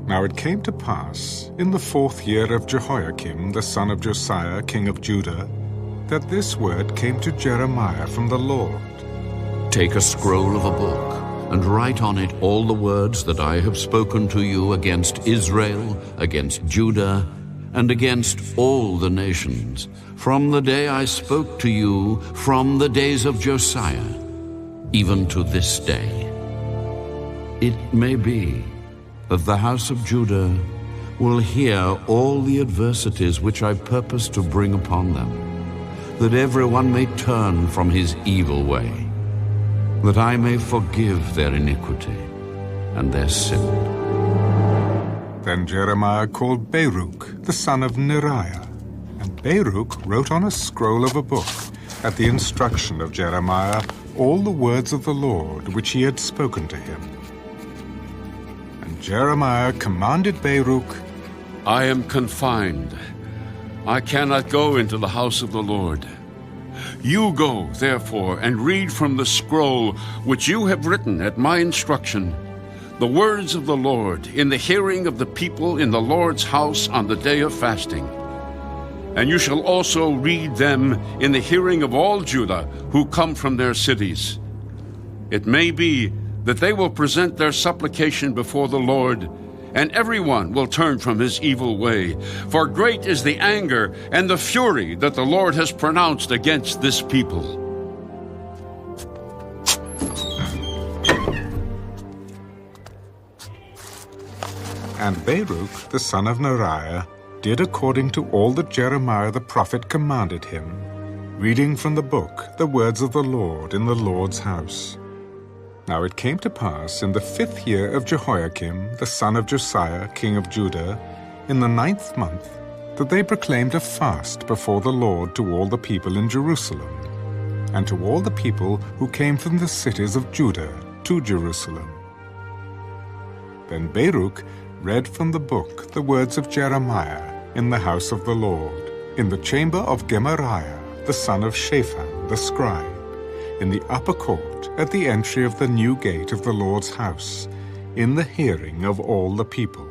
Now it came to pass, in the 4th year of Jehoiakim, the son of Josiah, king of Judah, that this word came to Jeremiah from the Lord. Take a scroll of a book, and write on it all the words that I have spoken to you against Israel, against Judah, and against all the nations, from the day I spoke to you, from the days of Josiah, even to this day. It may be that the house of Judah will hear all the adversities which I purpose to bring upon them, that everyone may turn from his evil way, that I may forgive their iniquity and their sin. Then Jeremiah called Baruch, the son of Neriah, and Baruch wrote on a scroll of a book, at the instruction of Jeremiah, all the words of the Lord which he had spoken to him. And Jeremiah commanded Baruch, I am confined. I cannot go into the house of the Lord. You go, therefore, and read from the scroll which you have written at my instruction, the words of the Lord in the hearing of the people in the Lord's house on the day of fasting. And you shall also read them in the hearing of all Judah who come from their cities. It may be that they will present their supplication before the Lord, and everyone will turn from his evil way. For great is the anger and the fury that the Lord has pronounced against this people. And Baruch, the son of Neriah, did according to all that Jeremiah the prophet commanded him, reading from the book the words of the Lord in the Lord's house. Now it came to pass in the 5th year of Jehoiakim, the son of Josiah, king of Judah, in the 9th month, that they proclaimed a fast before the Lord to all the people in Jerusalem, and to all the people who came from the cities of Judah to Jerusalem. Then Baruch read from the book the words of Jeremiah in the house of the Lord, in the chamber of Neriah, the son of Shaphan, the scribe, in the upper court at the entry of the new gate of the Lord's house, in the hearing of all the people.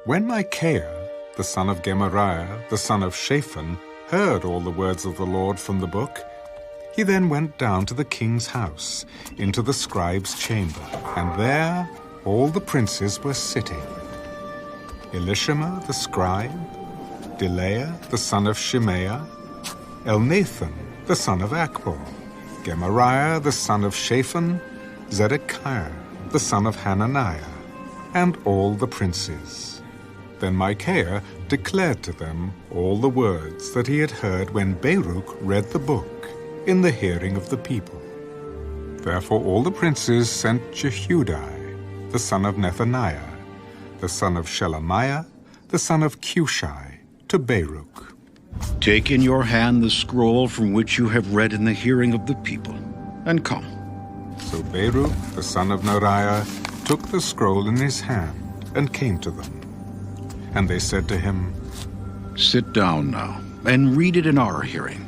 When Micaiah, the son of Neriah, the son of Shaphan, heard all the words of the Lord from the book, he then went down to the king's house, into the scribe's chamber, and there all the princes were sitting: Elishama the scribe, Delaiah the son of Shemaiah, Elnathan the son of Akbor, Gemariah the son of Shaphan, Zedekiah the son of Hananiah, and all the princes. Then Micaiah declared to them all the words that he had heard when Baruch read the book in the hearing of the people. Therefore all the princes sent Jehudi, the son of Nethaniah, the son of Shelemiah, the son of Cushi, to Baruch. Take in your hand the scroll from which you have read in the hearing of the people, and come. So Baruch, the son of Neriah, took the scroll in his hand and came to them. And they said to him, Sit down now, and read it in our hearing.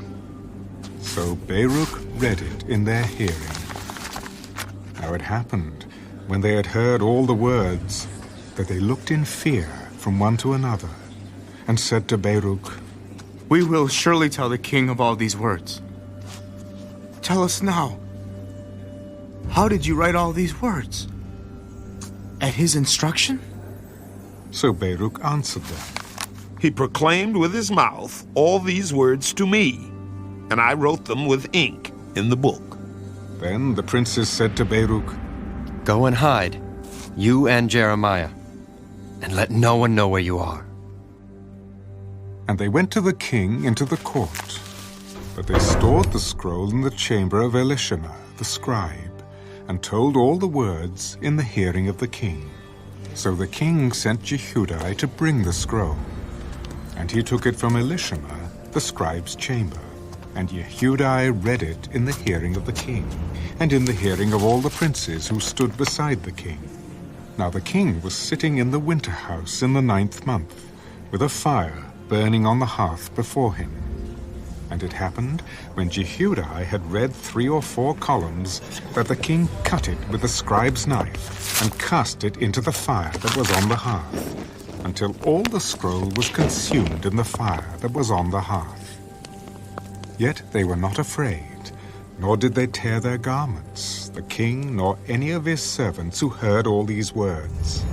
So Baruch read it in their hearing. Now it happened, when they had heard all the words, that they looked in fear from one to another, and said to Baruch, We will surely tell the king of all these words. Tell us now, how did you write all these words? At his instruction? So Baruch answered them, He proclaimed with his mouth all these words to me, and I wrote them with ink in the book. Then the princes said to Baruch, Go and hide, you and Jeremiah, and let no one know where you are. And they went to the king into the court. But they stored the scroll in the chamber of Elishama, the scribe, and told all the words in the hearing of the king. So the king sent Jehudi to bring the scroll. And he took it from Elishama, the scribe's chamber. And Jehudi read it in the hearing of the king, and in the hearing of all the princes who stood beside the king. Now the king was sitting in the winter house in the 9th month, with a fire burning on the hearth before him. And it happened, when Jehudi had read 3 or 4 columns, that the king cut it with the scribe's knife, and cast it into the fire that was on the hearth, until all the scroll was consumed in the fire that was on the hearth. Yet they were not afraid, nor did they tear their garments, the king nor any of his servants who heard all these words.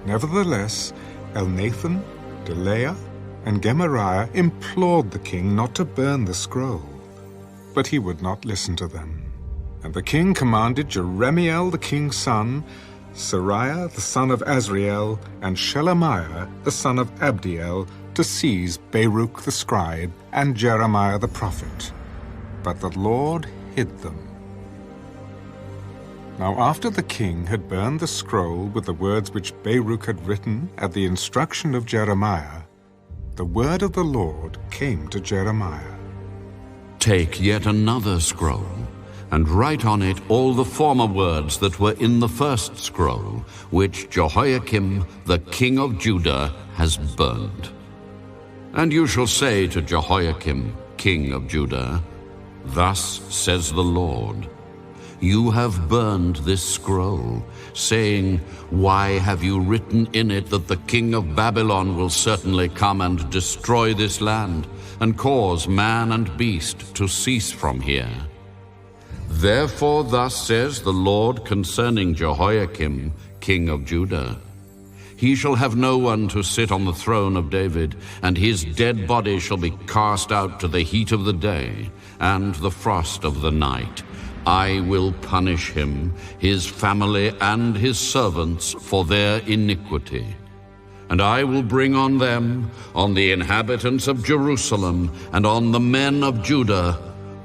Nevertheless, Elnathan, Delaiah, and Gemariah implored the king not to burn the scroll, but he would not listen to them. And the king commanded Jeremiel the king's son, Seraiah the son of Azriel, and Shelemiah the son of Abdiel to seize Baruch the scribe and Jeremiah the prophet. But the Lord hid them. Now after the king had burned the scroll with the words which Baruch had written at the instruction of Jeremiah, the word of the Lord came to Jeremiah. Take yet another scroll, and write on it all the former words that were in the first scroll, which Jehoiakim the king of Judah has burned. And you shall say to Jehoiakim, king of Judah, Thus says the Lord, You have burned this scroll, saying, Why have you written in it that the king of Babylon will certainly come and destroy this land, and cause man and beast to cease from here? Therefore thus says the Lord concerning Jehoiakim, king of Judah, He shall have no one to sit on the throne of David, and his dead body shall be cast out to the heat of the day, and the frost of the night. I will punish him, his family, and his servants for their iniquity. And I will bring on them, on the inhabitants of Jerusalem, and on the men of Judah,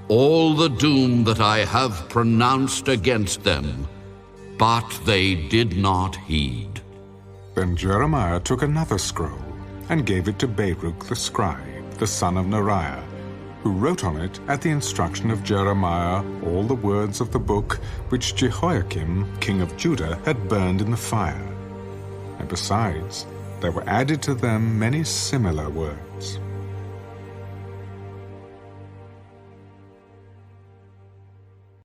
all the doom that I have pronounced against them. But they did not heed. Then Jeremiah took another scroll, and gave it to Baruch the scribe, the son of Neriah, who wrote on it at the instruction of Jeremiah all the words of the book which Jehoiakim, king of Judah, had burned in the fire. And besides, there were added to them many similar words.